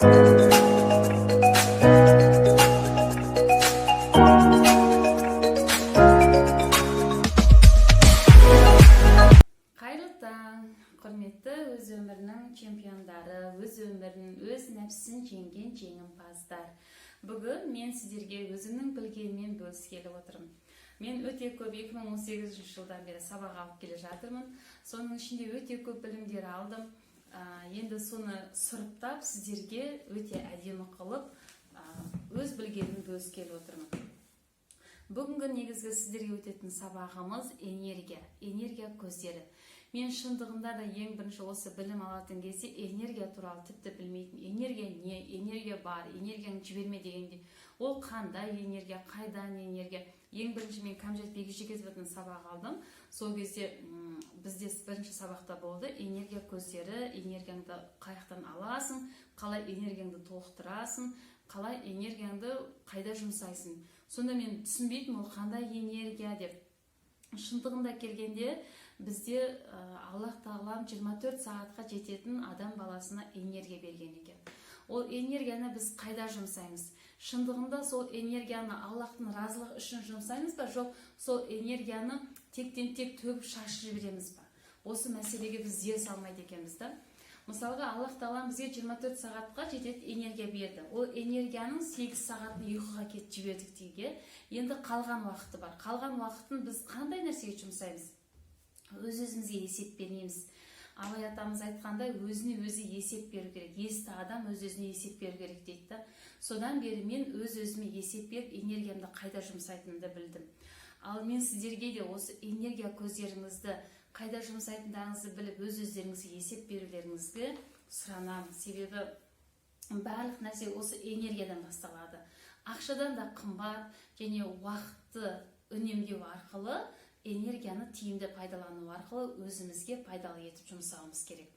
Құрметті өз өмірінің чемпиондары, өз өмірін, өз нәпсісін жеңген жеңімпаздар. Бүгін мен сіздерге өзімнің білгеніммен бөліскелі отырмын. Мен өте көп 2018 жылдан бері сабақ алып келе жатырмын. Соның ішінде өте көп білімдер алдым. Енді соны сұрыптап сіздерге өте әдемі қылып өз білгеніммен бөліскелі отырмын. Бүгінгі негізгі сіздерге өтетін сабағымыз энергия көздері. Мен шындығында да ең бірінші осы білім алатын кезде энергия туралы тіпті білмейтін. Энергия не? Энергия бар, энергияны жіберме дегенде. Ол қандай энергия, қайдан энергия? Ең бірінші мен Кәмшат Бегежігезовтың сабақ алдым. Сол кезде бізде бірінші сабақта болды. Энергия көздері, энергияңды қаяқтан аласың, қалай энергияңды толықтырасың, қалай энергияңды қайда жұмсайсың. Сонда мен түсінбейтін, ол қандай энергия деп. Шындығында келгенде бізде Аллах тағалам 24 сағатқа жететін адам баласына энергия берген екен. Ол энергияны біз қайда жұмсаймыз? Шындығында сол энергияны Аллахтың разылығы үшін жұмсаймыз ба, жоқ сол энергияны тектен-тек төгіп шашып жібереміз ба? Осы мәселеге біз зер салмайды екенбіз да. Мысалға, Аллах тағалам бізге 24 сағатқа жететін энергия берді. Ол энергияның 8 сағатын ұйқыға кетіп жібердік дейге. Енді қалған уақыты бар. Қалған уақытын біз қандай нәрсеге жұмсаймыз? Өз-өзімізге есеп бермейміз. Абай атамыз айтқандай, өзіне өзі есеп беру керек. Есті адам өз-өзіне есеп беру керек дейді. Содан бері мен өз-өзіме есеп беріп, энергиямды қайда жұмсайтынымды білдім. Ал мен сіздерге де осы энергия көздеріңізді қайда жұмсайтындарыңызды біліп, өз-өздеріңізге есеп берулеріңізге сұранамын. Себебі барлық нәрсе осы энергиядан басталады. Ақшадан да қымбат және уақытты үнемдеу арқылы энергияны тиімді пайдалану арқылы өзімізге пайдалы етіп жұмсауымыз керек.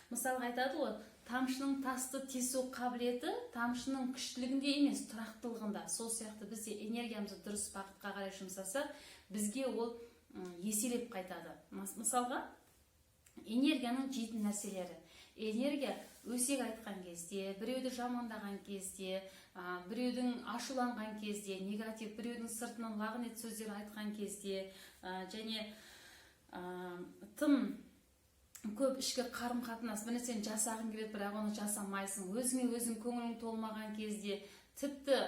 Мысалға айтады ғой, тамшының тасты тесу қабілеті тамшының күштілігінде емес, тұрақтылығында. Сол сияқты бізде энергиямызды дұрыс бағытқа қарай жұмсаса, бізге ол еселеп қайтады. Мысалға, энергияның жейтін нәрселері. Энергия өсек айтқан кезде, біреуді жамандаған кезде, біреудің ашуланған кезде, негатив, біреудің сыртынан лағнет сөздер айтқан кезде, және тым көп ішкі қарым-қатынас, бір нәрсені жасағың келеді, бірақ оны жасамайсың. Өзіңе өзің көңілің толмаған кезде, тіпті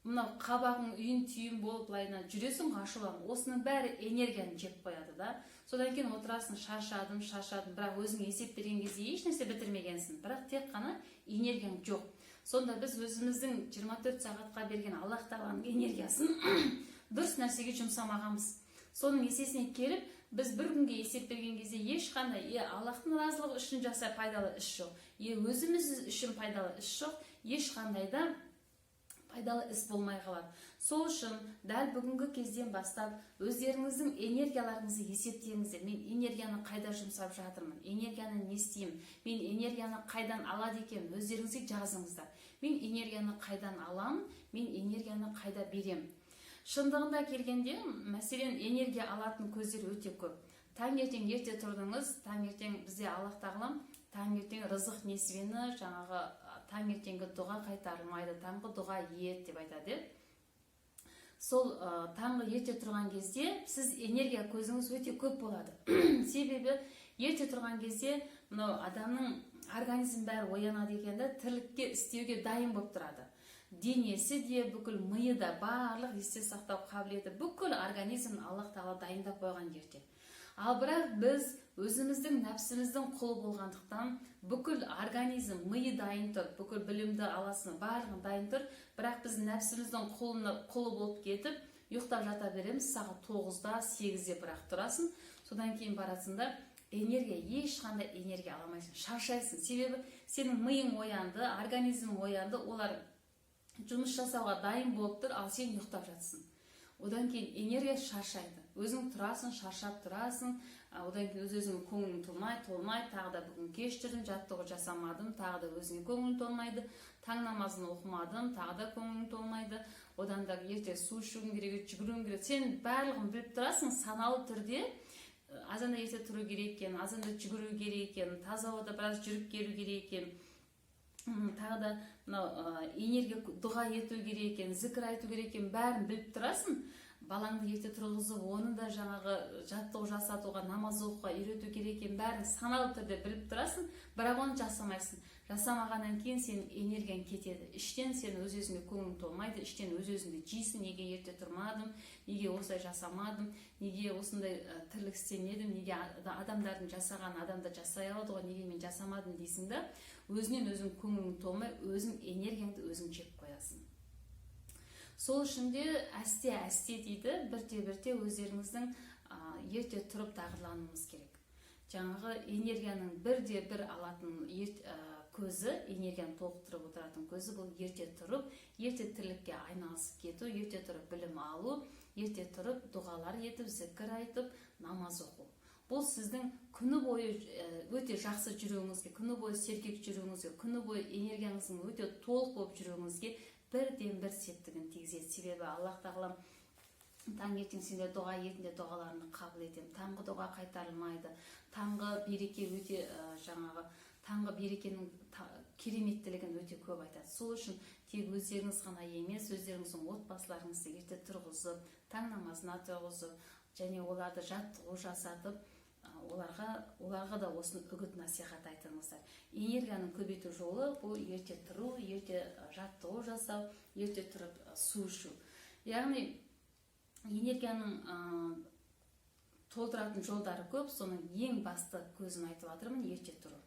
мынау қабағың үйін түйін болып лайына жүресің ашулан. Осының бәрі энергияны жеп қояды да. Содан кейін отырасың, шаршадым, бірақ өзіңе есеп берген кезде еш нәрсе бітірмегенсің. Бірақ тек қана энергияң жоқ. Сонда біз өзіміздің 24 сағатқа берген Аллах тағаланың энергиясын дұрыс нәрсеге жұмсамағанбыз. Соның есесіне келіп, біз бір күнге есеп берген кезде ешқандай Аллахтың разылығы үшін жасай пайдалы іс жоқ, өзіміз үшін пайдалы іс жоқ, ешқандай да пайдалы іс болмай қалады. Сол үшін дәл бүгінгі кезден бастап өздеріңіздің энергияларыңызды есептеңіздер. Мен энергияны қайда жұмсап жатырмын? Энергияны не істеймін? Мен энергияны қайдан алады екен? Өздеріңізге жазыңыздар. Мен энергияны қайдан аламын? Мен энергияны қайда берем? Шындығында келгенде, мәселен, энергия алатын көздер өте көп. Таңертең ерте тұрдыңыз, таңертең бізде Аллах тағалам таңертең рызық несібені жаңағы таңертеңгі дұға қайтарылмайды, таңғы дұға ет деп айтады. Сол таңғы ерте тұрған кезде сіз энергия көзіңіз өте көп болады. Себебі ерте тұрған кезде адамның организм бәрі оянады екенде, тірлікке істеуге дайын болып тұрады. Денесі де, бүкіл миы да, барлық есте сақтау қабілеті, бүкіл организм Аллах тағала дайындап қойған ерте. Ал бірақ біз өзіміздің нәпсіміздің құлы болғандықтан бүкіл организм, миы дайын тұр, бүкіл білімді аласын, барлығын дайын тұр, бірақ біз нәпсіміздің құлы болып кетіп, ұйықтап жата береміз, сағат 9-да, 8-де бірақ тұрасың, содан кейін барасында ешқандай энергия аламайсың, шаршайсың. Себебі сенің миың оянды, организмің оянды, олар жұмыс жасауға дайын болып тұр, ал сен ұйықтап жатсың. Одан кейін энергия шаршайды. Өзің тұрасың, шаршап тұрасың, одан кейін өз-өзіңнің көңілің толмай, тағы да бүгін кеш тұрдым, жаттығу жасамадым, тағы да өзіңе көңілің толмайды, таң намазын оқымадым, тағы да көңілің толмайды, одан да ерте су ішуің керек, жүгіруің керек. Сен барлығын біліп тұрасың, саналы түрде азанда ерте тұру керек екен, азанда жүгіру керек екен, таза ауада біраз жүріп келу керек екен. тағы да мынау энергия дұға ету керек екен, зікір айту керек екен, бәрін біліп тұрасың. Балаңды ерте тұрғызып, оны да жаңағы жаттығу жасатуға, намаз оқуға үйрету керек екен, бәрін саналы түрде біліп тұрасың, бірақ оны жасамайсың. Жасамағаннан кейін сенің энергияң кетеді. Іштен сен өз-өзіңе көңілің толмайды, іштен өз-өзіңді жейсің, неге ерте тұрмадым, неге осылай жасамадым, неге осындай тірлік істемедім, неге адамдардың жасаған адамдар жасай алады ғой, неге мен жасамадым дейсің да, өзінен өзің көңілің толмай, өзің энергияңды өзің жеп қоясың. Сол үшін де әсте дейді, бірте өздеріңіздің ерте тұрып дағдылануымыз керек. Жаңағы энергияның бір алатын көзі, энергияны толықтырып отыратын көзі бұл ерте тұрып, ерте тірлікке айналысып кету, ерте тұрып білім алу, ерте тұрып дұғалар етіп, зікір айтып, намаз оқу. Бұл сіздің күні бойы өте жақсы жүруіңізге, күні бойы сергек жүруіңізге, күні бойы энергияңыздың өте толық болып жүруіңізге бірден бір септігін тигізеді. Себебі Аллах тағалам таңертең сендер дұға етіңдер, дұғаларыңды қабыл етемін. Таңғы дұға қайтарылмайды. Таңғы береке өте таңғы берекенің кереметтілігін өте көп айтады. Сол үшін тек өздеріңіз ғана емес, өздеріңіздің отбасыларыңызды ерте тұрғызып, таң намазына тұрғызып, және оларды жаттығу жасатып, оларға да осыны үгіт насихат айтыңыздар. Энергияның көбейту жолы бұл ерте тұру, ерте жаттығу жасау, ерте тұрып су ішу. Яғни энергияның толтыратын жолдары көп, соның ең басты көзін айтып жатырмын, ерте тұру.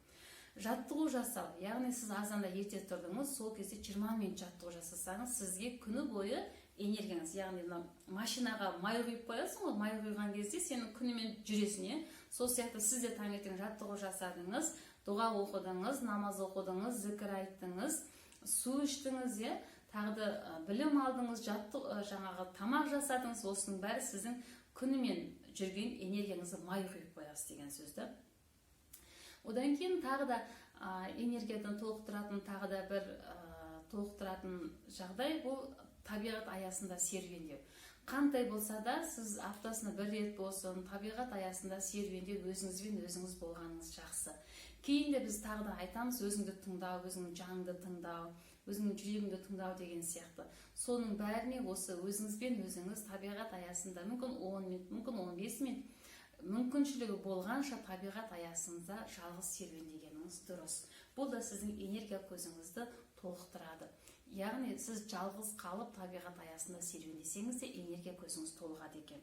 Жаттығу жасау, яғни сіз азанда ерте тұрдыңыз, сол кезде 20 минут жаттығу жасасаңыз, сізге күні бойы энергияңыз, яғни машинаға май құйып қоясың ғой, май құйған кезде сенің күнімен жүресің, сол сияқты сіз де таңертең жаттығу жасадыңыз, дұға оқыдыңыз, намаз оқыдыңыз, зікір айттыңыз, су іштіңіз, тағы да білім алдыңыз, жаңағы тамақ жасадыңыз, осының бәрі сіздің күнімен жүрген энергияңызды май құйып қоясыз деген сөзді. Одан кейін тағы да энергиядан толықтыратын жағдай бұл табиғат аясында серуендеу. Қандай болса да сіз аптасына бір рет болсын табиғат аясында серуендеу, өзіңізбен өзіңіз болғаныңыз жақсы. Кейін де біз тағы да айтамыз, өзіңді тыңдау, өзіңнің жаныңды тыңдау, өзіңнің жүрегіңді тыңдау деген сияқты. Соның бәріне осы өзіңізбен өзіңіз табиғат аясында мүмкін 10 минут, мүмкін 15 минут, мүмкіншілігі болғанша табиғат аясында жалғыз серуендегеніңіз дұрыс. Бұл да сіздің энергия көзіңізді толықтырады. Яғни сіз жалғыз қалып табиғат аясында серуендесеңіз де энергия көзіңіз толығады екен.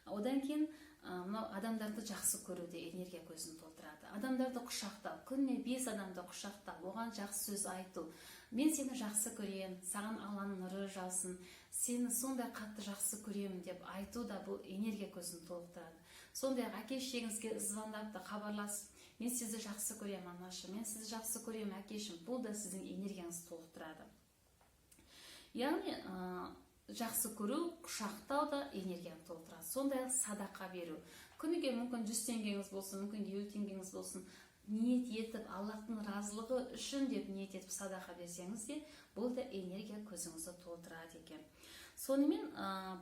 Одан кейін адамдарды жақсы көруде энергия көзін толтырады. Адамдарды құшақтау, күніне 5 адамды құшақтау, оған жақсы сөз айту. Мен сені жақсы көремін, саған Алланың нұры жаусын, сені сондай қатты жақсы көремін деп айту да бұл энергия көзін толықтырады. Сондай әке-шешеңізге звондап та хабарласып, мен сізді жақсы көремін, анашы, мен сізді жақсы көремін, әкешім, бұл да сіздің энергияңызды толықтырады. Яғни жақсы көру, құшақтау да энергияны толтырады. Сондай садақа беру. Күніге мүмкін 100 теңгеңіз болсын, мүмкін 50 теңгеңіз болсын, ниет етіп, Аллахтың разылығы үшін деп ниет етіп садақа берсеңіз де, бұл да энергия көзіңізді толтырады екен. Сонымен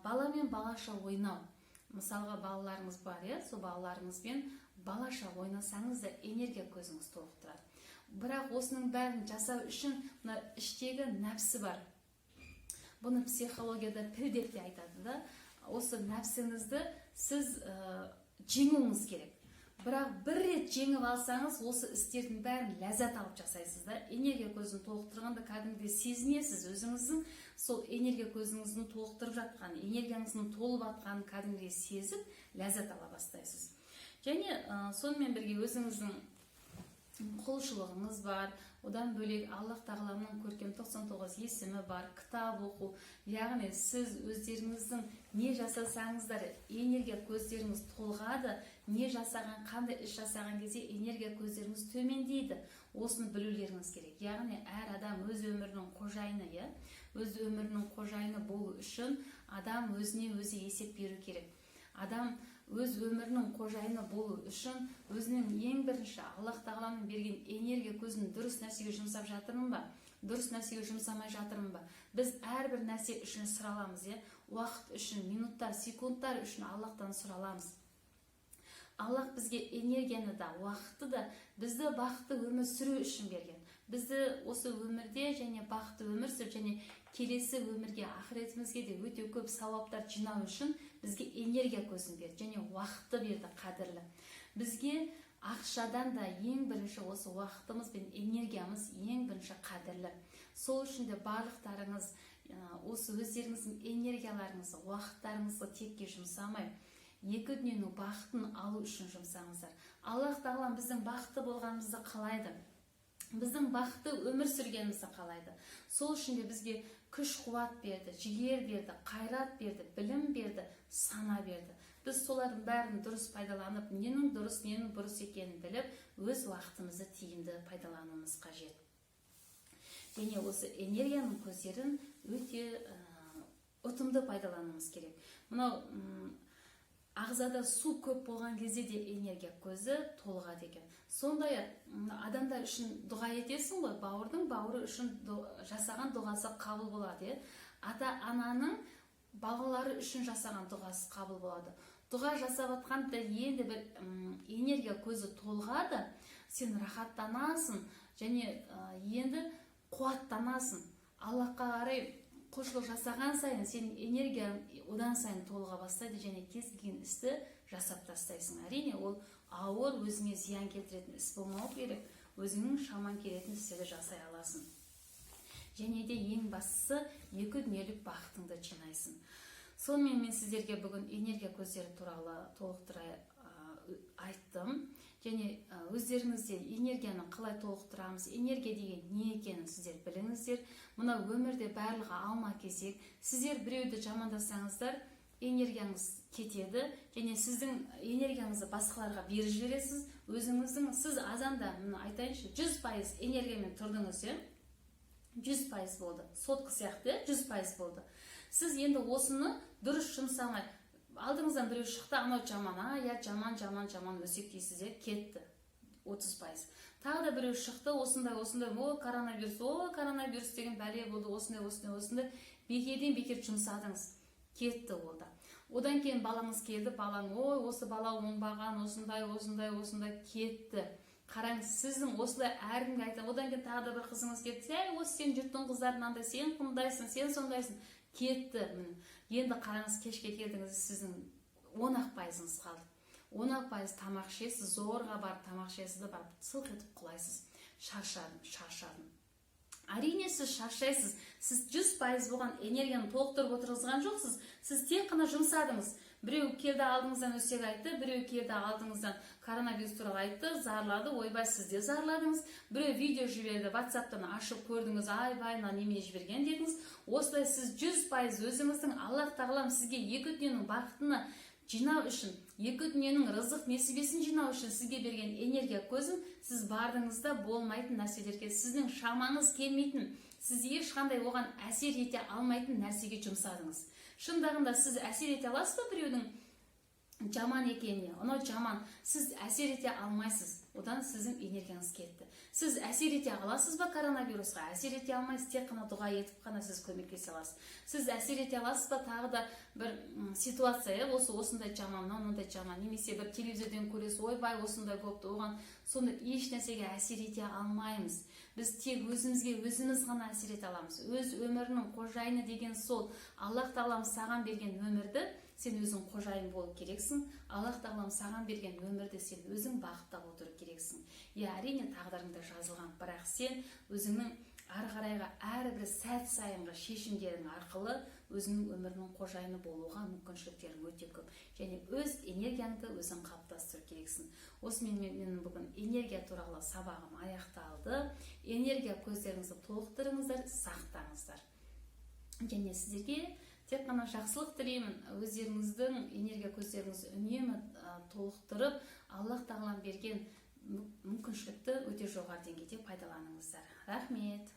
баламен балаша ойнау. Мысалға балаларыңыз бар, сол балаларыңызбен балаша ойнасаңыз да энергия көзіңіз толықтырады. Бірақ осының бәрін жасау үшін іштегі нәпсі бар. Бұны психологияда піл деп те айтады да. Осы нәпсіңізді сіз жеңуіңіз керек. Бірақ бір рет жеңіп алсаңыз, осы істердің бәрін ләззат алып жасайсыз да. Энергия көзін толықтырғанда кәдімгідей сезінесіз, өзіңіздің сол энергия көзіңіздің толықтырып жатқан, энергияңыздың толып жатқанын кәдімгідей сезіп, ләззат ала бастайсыз. Және сонымен бірге өзіңіздің құлшылығыңыз бар, одан бөлек Аллах тағаламның көркем 99 есімі бар, кітап оқу. Яғни сіз өздеріңіздің не жасасаңыздар, энергия көздеріңіз толғады, не жасаған, қандай іс жасаған кезде энергия көздеріңіз төмендейді. Осыны білулеріңіз керек. Яғни әр адам өз өмірінің қожайыны, өз өмірінің қожайыны болу үшін адам өзіне өзі есеп беру керек. Адам өз өмірінің қожайыны болу үшін өзінің ең бірінші Аллах тағаламның берген энергия көзін дұрыс нәрсеге жұмсап жатырмын ба, дұрыс нәрсеге жұмсамай жатырмын ба? Біз әрбір нәрсе үшін сұраламыз, уақыт үшін, минуттар, секундтар үшін Аллахтан сұраламыз. Аллах бізге энергияны да, уақытты да, бізді бақытты өмір сүру үшін берген. бізді осы өмірде және бақытты өмір сүріп және келесі өмірге ақыретімізге де өте көп сауаптар жинау үшін бізге энергия көзін берді және уақытты берді қадірлі. Бізге ақшадан да ең бірінші осы уақытымыз бен энергиямыз ең бірінші қадірлі. Сол үшін де барлықтарыңыз осы өздеріңіздің энергияларыңызды, уақыттарыңызды текке жұмсамай, екі дүниенің бақытын алу үшін жұмсаңыздар. Аллах тағала біздің бақытты болғанымызды қалайды. Біздің бақытты өмір сүргенімізді қалайды. Сол үшін де бізге күш-қуат берді, жігер берді, қайрат берді, білім берді, сана берді. Біз солардың бәрін дұрыс пайдаланып, ненің дұрыс, ненің бұрыс екенін біліп, өз уақытымызды тиімді пайдалануымыз қажет. Және осы энергияның көздерін өте ұтымды пайдалануымыз керек. Мынау ағзада су көп болған кезде де энергия көзі толығады екен. Сондай адамдар үшін дұға етесің ғой, бауырдың бауыры үшін жасаған дұғасы қабыл болады. Ата-ананың балалары үшін жасаған дұғасы қабыл болады. Дұға жасап атқанда енді бір энергия көзі толғады, сен рахаттанасың және енді қуаттанасың. Аллахқа қарай құлшылық жасаған сайын сен энергия одан сайын толыға бастайды және кез келген істі жасап тастайсың. Әрине ол ауыр, өзіңе зиян келтіретін іс болмау керек. Өзіңнің шаман келетін істерді жасай аласың. Және де ең бастысы екі дүниелік бақытыңды жинайсың. Сонымен мен сіздерге бүгін энергия көздері туралы толықтыра айттым. Және өздеріңізде энергияны қалай толықтырамыз, энергия деген не екенін сіздер біліңіздер. Мына өмірде барлығы алма кезек. Сіздер біреуді жамандасаңыздар, энергияңыз кетеді және сіздің энергияңызды басқаларға беріп жібересіз. Өзіңіздің, сіз азанда, айтайыншы, 100% энергиямен тұрдыңыз, 100% болды. Сотқы сияқты 100% болды. Сіз енді осыны дұрыс жұмсамай, алдыңыздан біреу шықты, анау жаман, жаман өсектейсіздер, кетті 30%. Тағы да біреу шықты, осындай, коронавирус деген бәле болды, осындай, бекерден бекер жұмсадыңыз, кетті ол да. Одан кейін балаңыз келді, балаң, осы бала оңбаған, осындай, кетті. Қараңыз, сіздің осылай әркімге айтам, одан кейін тағы да бір қызыңыз кетті, осы сен жұрттың қыздарынан, сен құндайсың, сен сондайсың, кетті. Енді қараңыз, кешке келдіңіз, сіздің 10% қалды. 10% тамақ ішесіз, зорға барып тамақ ішесіз, барып сылқ етіп құлайсыз. Шаршадым. Әрине сіз шаршайсыз. Сіз 100% болған энергияны толықтырып отырғызған жоқсыз. Сіз тек қана жұмсадыңыз. Біреу келді алдыңыздан өсек айтты, біреу келді алдыңыздан коронавирус туралы айтты, зарлады, ойбай сіз де зарладыңыз. Біреу видео жіберді, WhatsApp-тан ашып көрдіңіз, айбай, немене жіберген дедіңіз. Осылай сіз 100% өзіңіздің Аллах тағалам сізге екі дүниенің бақытына жинау үшін, екі дүниенің рызық несібесін жинау үшін сізге берген энергия көзін сіз бардыңызда болмайтын нәрселерге, сіздің шамаңыз келмейтін, сіз ешқандай оған әсер ете алмайтын нәрсеге жұмсадыңыз. Шындағында сіз әсер ете аласыз ба біреудің жаман екеніне? Онау жаман, сіз әсер ете алмайсыз. Одан сіздің энергияңыз кетті. Сіз әсер ете аласыз ба коронавирусқа? Әсер ете алмайсыз, тек қана дұға етіп қана сіз көмектесе аласыз. Сіз әсер ете аласыз ба тағы да бір ситуация, осындай жаман, мынандай жаман, немесе бір телевизордан көресіз, ойбай осындай болыпты, оған сонда еш нәрсеге әсер ете алмаймыз. Біз тек өзімізге өзіміз ғана әсер ете аламыз. Өз өмірінің қожайыны деген сол. Аллах тағалам саған берген өмірді сен өзің қожайын болып керексің. Аллах тағалам саған берген өмірді сен өзің бақыттап отыру керексің. Әрине тағдырыңда жазылған, бірақ сен өзіңнің ары қарайға әрбір сәт сайынғы шешімдерің арқылы өзіңнің өмірінің қожайыны болуға мүмкіншіліктерің өте көп. Және өз энергияңды өзің қалыптастыру керексің. Осымен мен бүгін энергия туралы сабағым аяқталды. Энергия көздеріңізді толықтырыңыздар, сақтаңыздар. Және сіздерге тек қана жақсылық тілеймін. Өздеріңіздің энергия көздеріңізді үнемі толықтырып, Аллах тағалам берген мүмкіншілікті өте жоғары деңгейде пайдаланыңыздар. Рахмет.